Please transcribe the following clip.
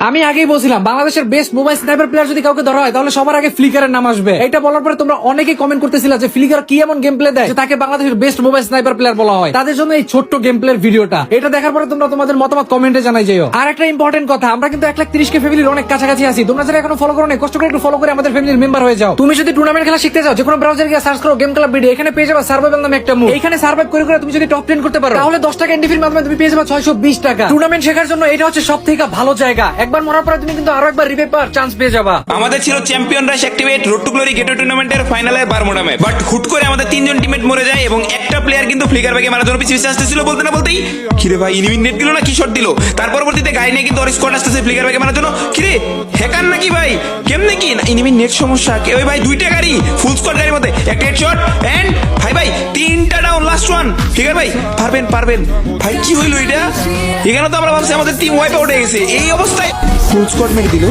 আমি আগেই বলছিলাম বাংলাদেশের বেস্ট মোবাইল স্নাইপার প্লেয়ার যদি কাউকে ধরা হয় তাহলে সবার আগে ফ্লিকারের নাম আসবে। এটা বলার পরে তোমরা অনেকেই কমেন্ট করতেছিল যে ফ্লিকার কি এমন গেম প্লে দেয় যে তাকে বাংলাদেশের বেস্ট মোবাইল স্নাইপার প্লেয়ার বলা হয়। তাদের জন্য এই ছোট্ট গেম প্লের ভিডিওটা, এটা দেখার পরে তোমরা তোমাদের মতামত কমেন্টে জানাই যাও। আর একটা ইম্পর্টেন্ট কথা, আমরা কিন্তু 1,30,000 ফ্যামিলির অনেক কাছাকাছি আছি। তোমরা যারা এখনো ফলো করো না, কষ্ট করে একটু ফলো করে আমাদের ফ্যামিলির মেম্বার হয়ে যাও। তুমি যদি টুর্নামেন্ট খেলা শিখতে চাও, যে কোনো ব্রাউজারে গিয়ে সার্চ করো গেম ক্লাব ভিডিও, এখানে পেয়ে যাবে সার্ভাইভাল নামে একটা মুভ। এখানে সার্ভাইভ করে করে তুমি যদি টপ 10 করতে পারো তাহলে 10 টাকা এন্ট্রি ফির মাধ্যমে তুমি পেয়ে যাবে 620 টাকা। টুর্নামেন্ট শেখার জন্য এটা হচ্ছে সবথেকে ভালো জায়গা। একবার মরার পরে তুমি কিন্তু আরো একবার রিভাইভ পাওয়ার চান্স পেয়ে যাবা। আমাদের ছিল champion rush activate road to Glory gateway টুর্নামেন্টের ফাইনালে বারমুডা ম্যাচ, বাট হুট করে আমাদের 3জন টিমমেট মরে যায় এবং একটা প্লেয়ার কিন্তু ফ্লিকার ব্যাগে মারার জন্য পিছিয়ে আসতেছিল। বলতে না বলতেই কিরে ভাই ইনিমিন নেট দিল না কি শট দিল। তার পরবর্তীতে গাড়ি নিয়ে কিন্তু ওর স্কোয়াড আসতেছে ফ্লিকার ব্যাগে মারার জন্য। কিরে হ্যাকার নাকি ভাই, কেমনে কি ইনিমিন নেট সমস্যা কে ওই ভাই, দুইটা গাড়ি ফুল স্কোয়াড গাড়ির মধ্যে একটা হেডশট এন্ড ভাই 3টা ডাউন, লাস্ট ওয়ান। ফ্লিকার ভাই পারবেন ভাই, কি হইলো এটা? এখানে তো আমরা ভাবছি আমাদের টিম ওয়াইপ আউট হয়ে গেছে, এই অবস্থায় ফুল স্কোয়াড মেরে দিল।